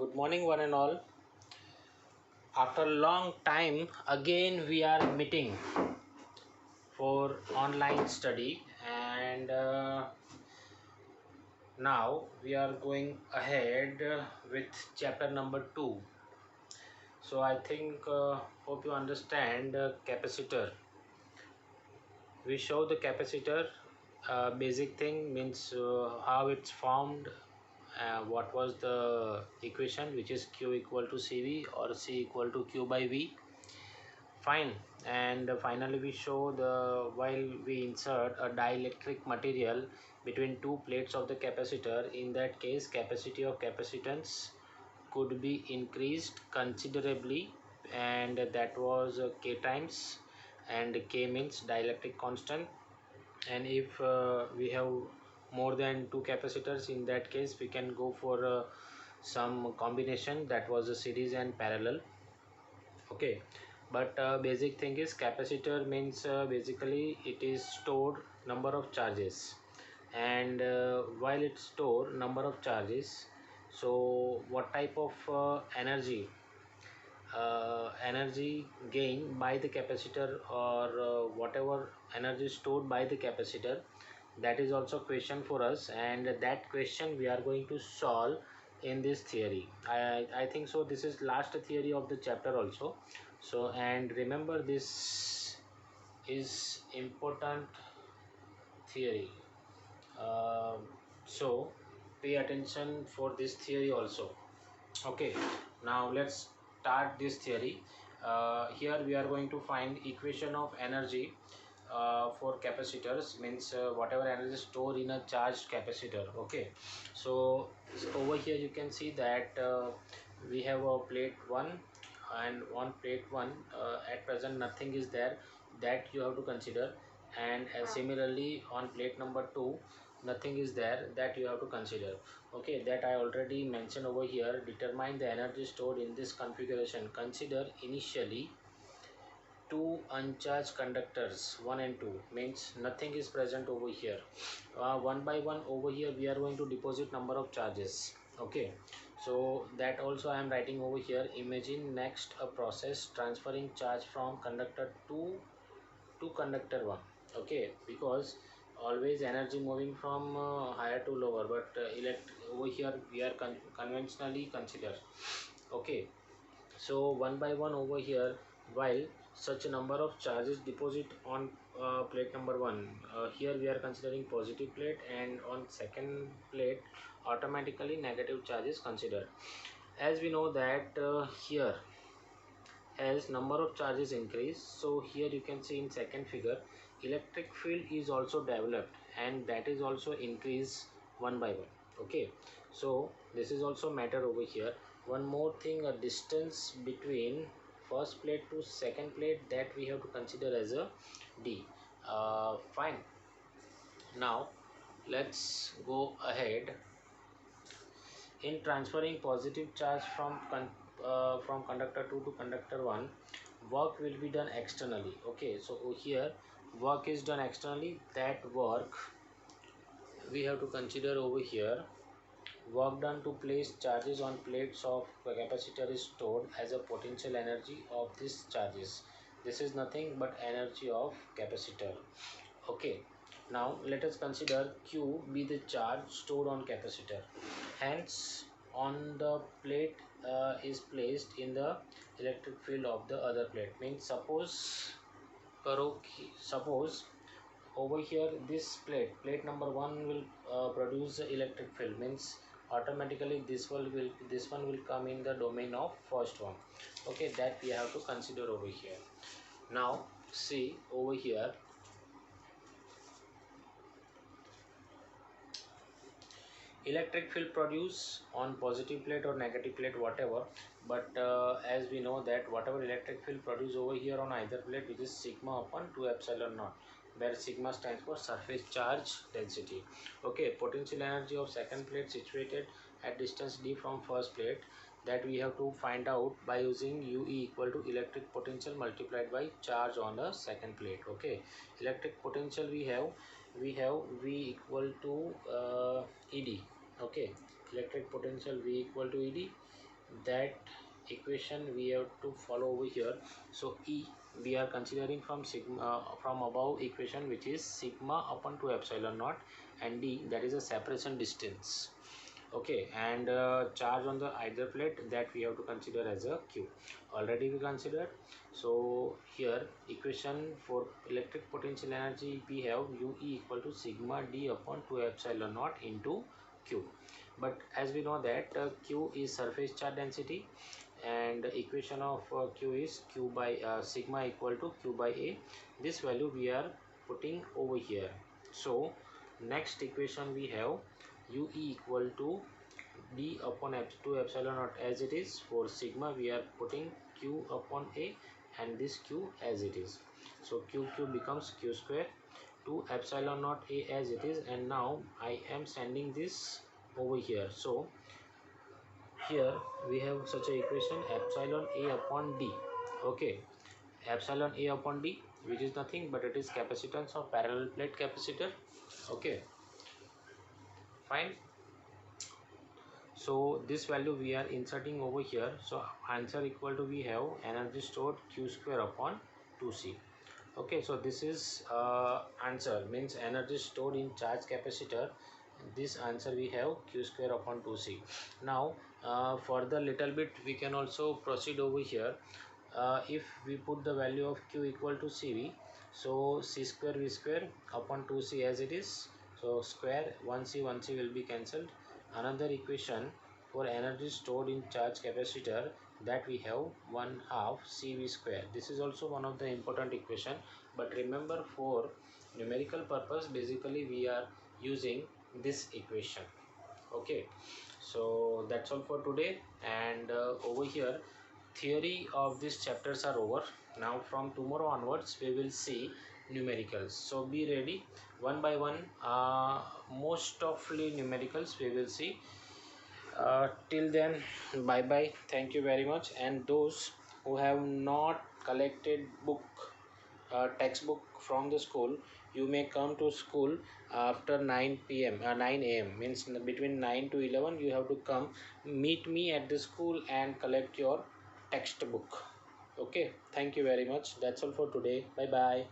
Good morning, one and all. After a long time, again we are meeting for online study, and now we are going ahead with chapter number 2. So I think hope you understand capacitor. We show the capacitor. Basic thing means how it's formed. What was the equation, which is Q equal to CV or C equal to Q by V. Fine. And finally we show the while we insert a dielectric material between two plates of the capacitor. In that case, capacity of capacitance could be increased considerably, and that was K times, and K means dielectric constant. And if we have more than two capacitors, in that case we can go for some combination, that was a series and parallel. Okay, but basic thing is capacitor means basically it is stored number of charges, and while it store number of charges, so what type of energy gained by the capacitor, or whatever energy stored by the capacitor, that is also question for us, and that question we are going to solve in this theory. I think so this is last theory of the chapter also. So, and remember, this is important theory. uh, so pay attention for this theory also. Okay, now let's start this theory. Here we are going to find equation of energy for capacitors, means whatever energy stored in a charged capacitor. Okay, so over here you can see that we have a plate 1, and on plate 1 at present nothing is there, that you have to consider. And similarly on plate number 2 nothing is there, that you have to consider. Okay, that I already mentioned over here. Determine the energy stored in this configuration. Consider initially two uncharged conductors 1 and 2, means nothing is present over here. One by one over here we are going to deposit number of charges. Okay, so that also I am writing over here. Imagine next a process transferring charge from conductor 2 to conductor 1. Okay, because always energy moving from higher to lower, but over here we are conventionally consider. Okay, so one by one over here, while such a number of charges deposit on plate number 1, here we are considering positive plate, and on second plate automatically negative charges considered. As we know that here, as number of charges increase, so here you can see in second figure, electric field is also developed, and that is also increase one by one. Okay, so this is also matter over here. One more thing, a distance between first plate to second plate, that we have to consider as a d. Fine. Now let's go ahead. In transferring positive charge from conductor 2 to conductor 1, work will be done externally. Okay, so here work is done externally. That work we have to consider over here. Work done to place charges on plates of capacitor is stored as a potential energy of these charges. This is nothing but energy of capacitor. Okay, now let us consider Q be the charge stored on capacitor. Hence on the plate is placed in the electric field of the other plate. Means suppose over here this plate number 1 will produce electric field, means automatically this one will come in the domain of first one. Okay, that we have to consider over here. Now see over here, electric field produce on positive plate or negative plate, whatever, but as we know that whatever electric field produce over here on either plate, which is sigma upon 2 epsilon naught, where sigma stands for surface charge density. Okay, potential energy of second plate situated at distance d from first plate, that we have to find out by using UE equal to electric potential multiplied by charge on the second plate. Okay, electric potential we have V equal to ED. Okay, electric potential V equal to ED, that equation we have to follow over here. So E we are considering from sigma from above equation, which is sigma upon 2 epsilon naught, and D, that is a separation distance. Okay, and charge on the either plate, that we have to consider as a Q. Already we considered. So here equation for electric potential energy, we have UE equal to sigma D upon 2 epsilon naught into Q. But as we know that Q is surface charge density, and the equation of Q is Q by sigma equal to Q by A. This value we are putting over here. So next equation we have UE equal to D upon 2 epsilon naught as it is. For sigma we are putting Q upon A, and this Q as it is. So Q becomes Q square, 2 epsilon naught A as it is, and now I am sending this over here. So here we have such a equation, epsilon A upon D. Okay, epsilon A upon D, which is nothing but it is capacitance of parallel plate capacitor. Okay, fine. So this value we are inserting over here. So answer equal to, we have energy stored Q square upon 2C. Okay, so this is answer, means energy stored in charge capacitor. This answer we have Q square upon 2C. Now for the little bit we can also proceed over here. If we put the value of Q equal to CV, so C square V square upon 2C as it is. So square 1C will be cancelled. Another equation for energy stored in charge capacitor, that we have 1 half CV square. This is also one of the important equation, but remember for numerical purpose basically we are using this equation. Okay, so that's all for today, and over here theory of these chapters are over. Now from tomorrow onwards we will see numericals, so be ready. One by one, most of the numericals we will see. Till then, bye bye, thank you very much. And those who have not collected book, textbook from the school, you may come to school after 9 p.m. 9 a.m. means between 9 to 11 you have to come, meet me at the school and collect your textbook. Okay, thank you very much. That's all for today. Bye bye.